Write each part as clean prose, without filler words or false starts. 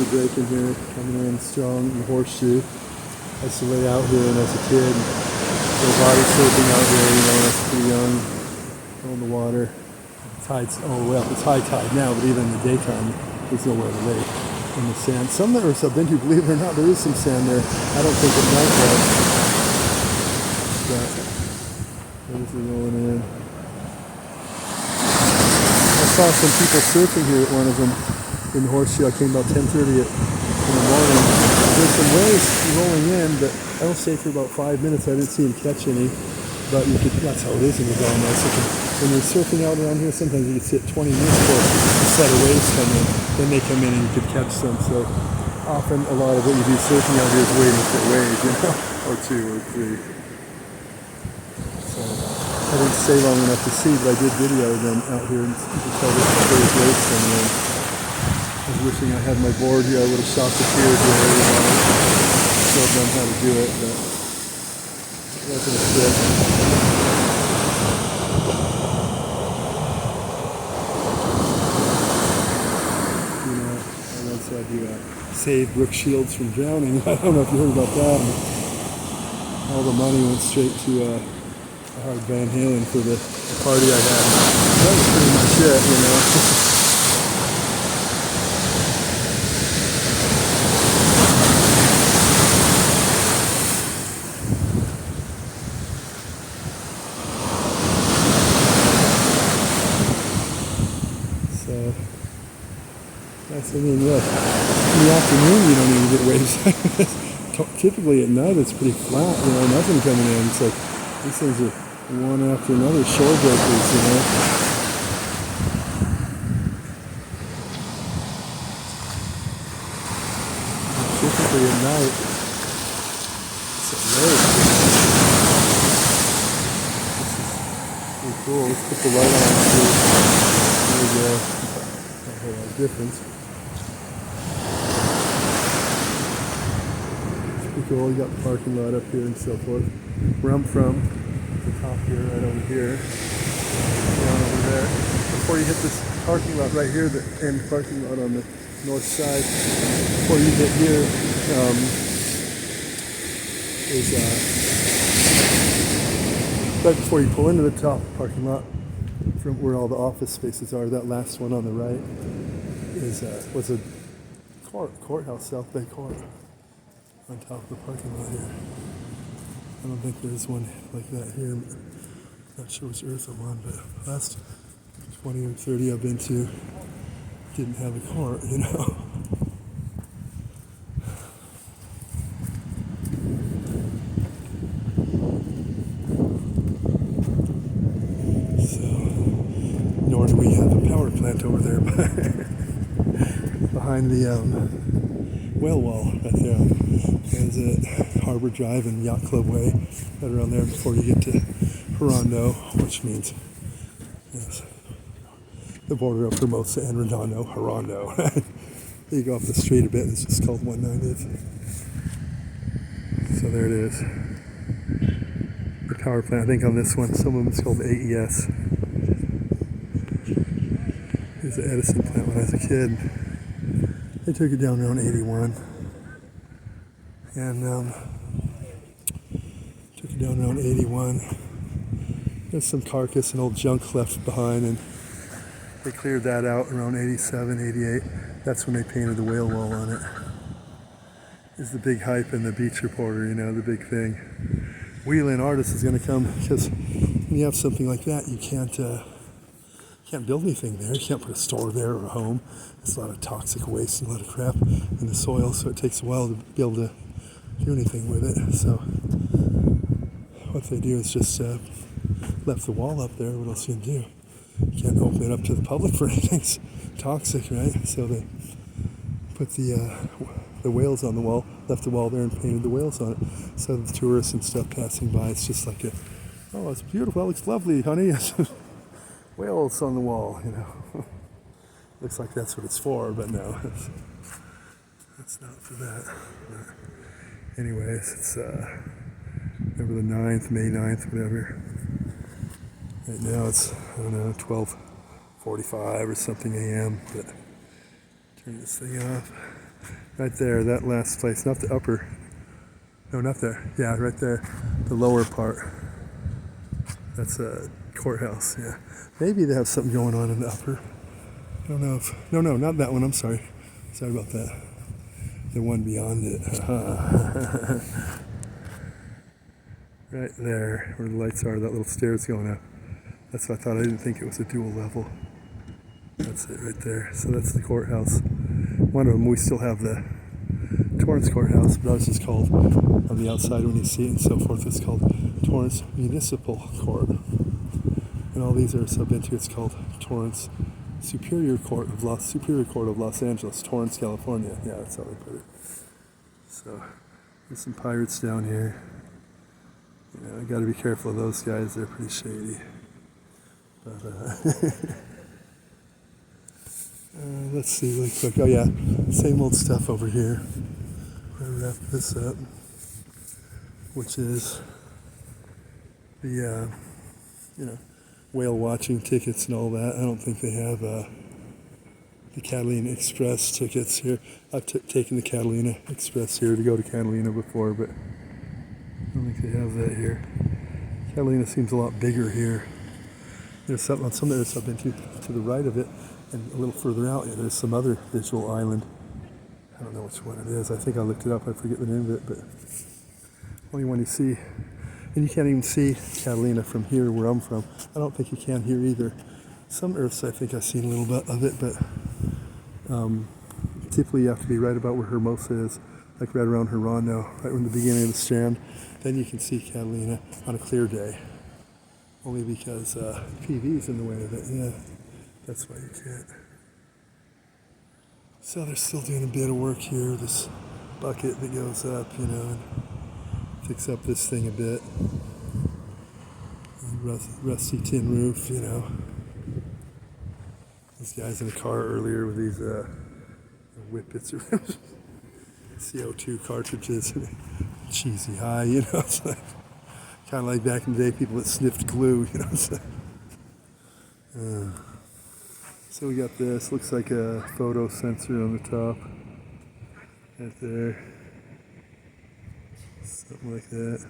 horseshoe breaking here, coming in strong in the horseshoe. I used to lay out here when I was a kid and go body surfing out here, you know, when I was pretty young, go in the water. Tide's, oh well, it's high tide now, but even in the daytime, there's nowhere to lay in the sand. Some that I've been to, believe it or not, there is some sand there. I don't think at night though. But those are rolling in. I saw some people surfing here at one of them in the horseshoe. I came about 10:30 in the morning. There's some waves rolling in, but I don't stay for about 5 minutes. I didn't see them catch any. But you could, that's how it is in the Gulf. When you're surfing out around here, sometimes you can sit 20 minutes for a set of waves come in. Then they come in and you could catch some. So often a lot of what you do surfing out here is waiting for a wave, you know, or two or three. So I didn't stay long enough to see, but I did video them out here and you could tell that there's waves coming in. I was wishing I had my board here. I would have shot the pier here, you know, showed them how to do it, but it wasn't a fit. I do save Brooke Shields from drowning. I don't know if you heard about that. All the money went straight to Hard Van Halen for the party I had. That was pretty much it, you know. So I mean, look, in the afternoon you don't even get waves like this. Typically at night it's pretty flat, you know, nothing coming in. It's like, these things are one after another, shore breakers, you know. And typically at night, it's at lake. This is pretty cool. Let's put the light on here. There we go. Not a whole lot of difference. Cool, you got the parking lot up here and so forth. Where I'm from, the top here, right over here, down over there. Before you hit this parking lot right here, the end parking lot on the north side, before you get here, is right before you pull into the top parking lot, from where all the office spaces are. That last one on the right was a courthouse, South Bay Court. On top of the parking lot here. I don't think there's one like that here. Not sure which there's one, but last 20 or 30 I've been to didn't have a court, you know. So, nor do we have a power plant over there behind the whale wall right there. There's a Harbor Drive and Yacht Club Way right around there before you get to Redondo, which means yes, the border of Hermosa and Redondo. You go off the street a bit, it's just called 190th. So there it is. The power plant, I think on this one, some of them it's called AES. Here's the Edison plant when I was a kid. They took it down around 81. And took it down around 81. There's some carcass and old junk left behind, and they cleared that out around 87, 88. That's when they painted the whale wall on it. Is the big hype in the Beach Reporter, you know, the big thing. Wheeling artist is going to come, because when you have something like that, you can't build anything there. You can't put a store there or a home. There's a lot of toxic waste and a lot of crap in the soil, so it takes a while to be able to do anything with it. So what they do is just left the wall up there. What else you can do? You can't open it up to the public for anything. It's toxic, right? So they put the whales on the wall, left the wall there and painted the whales on it. So the tourists and stuff passing by, it's just like oh, it's beautiful, it looks lovely, honey. Whales on the wall, you know. Looks like that's what it's for, but no, it's not for that. But anyways, it's November the 9th, May 9th, whatever. Right now it's, I don't know, 12:45 or something a.m., but turn this thing off. Right there, that last place, not the upper. No, not there. Yeah, right there, the lower part. That's a courthouse, yeah. Maybe they have something going on in the upper. I don't know if, no, not that one, I'm sorry. Sorry about that. The one beyond it. Right there, where the lights are, that little stairs going up. That's what I thought. I didn't think it was a dual level. That's it right there. So that's the courthouse. One of them, we still have the Torrance courthouse, but ours is called, on the outside when you see it and so forth, it's called Torrance Municipal Court. And all these are subbed into, it's called Torrance Superior Court of Los Angeles, Torrance, California. Yeah, that's how they put it. So there's some pirates down here. You know, I got to be careful of those guys. They're pretty shady. But let's see really quick. Oh yeah, same old stuff over here. I'm gonna wrap this up, which is the whale watching tickets and all that. I don't think they have the Catalina Express tickets here. I've taken the Catalina Express here to go to Catalina before, but I don't think they have that here. Catalina seems a lot bigger here. There's something on some areas I've been to the right of it, and a little further out, there's some other visual island. I don't know which one it is. I think I looked it up. I forget the name of it, but only one you see. And you can't even see Catalina from here, where I'm from. I don't think you can here either. Some Earths, I think I've seen a little bit of it, but typically you have to be right about where Hermosa is, like right around Hirano, right in the beginning of the strand. Then you can see Catalina on a clear day. Only because PV's in the way of it. Yeah, that's why you can't. So they're still doing a bit of work here. This bucket that goes up, and fix up this thing a bit. Rusty tin roof, This guy's in a car earlier with these whippets or CO2 cartridges, cheesy high, It's like, kind of like back in the day, people that sniffed glue, So we got this. Looks like a photo sensor on the top, right there. Something like that.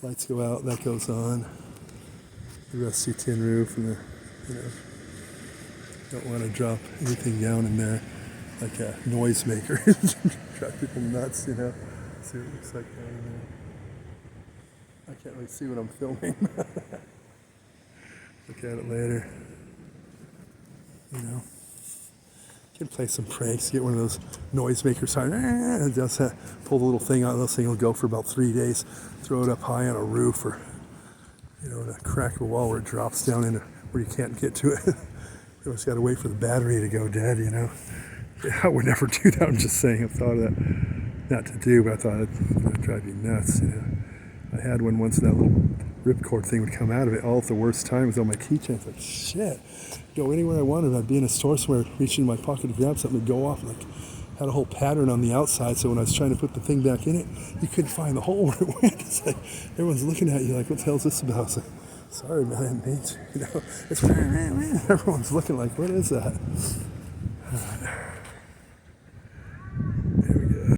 Lights go out, that goes on. The rusty tin roof, and don't want to drop anything down in there, like a noisemaker. Drive people nuts, See what it looks like down there. I can't really see what I'm filming. Look at it later. Can play some pranks, get one of those noisemakers, just pull the little thing out, those things will go for about 3 days, throw it up high on a roof or, in a crack of a wall where it drops down into where you can't get to it. You always got to wait for the battery to go dead, Yeah, I would never do that, I'm just saying, I've thought of that, not to do, but I thought it'd drive you nuts, I had one once, that little ripcord thing would come out of it all at the worst time with all my keychains. Like, shit. Go anywhere I wanted. I'd be in a store somewhere, reach in my pocket to grab something, and go off. Like, had a whole pattern on the outside, so when I was trying to put the thing back in it, you couldn't find the hole where it went. It's like, everyone's looking at you like, what the hell is this about? It's like, sorry, man, I didn't mean to. It's everyone's looking like, what is that?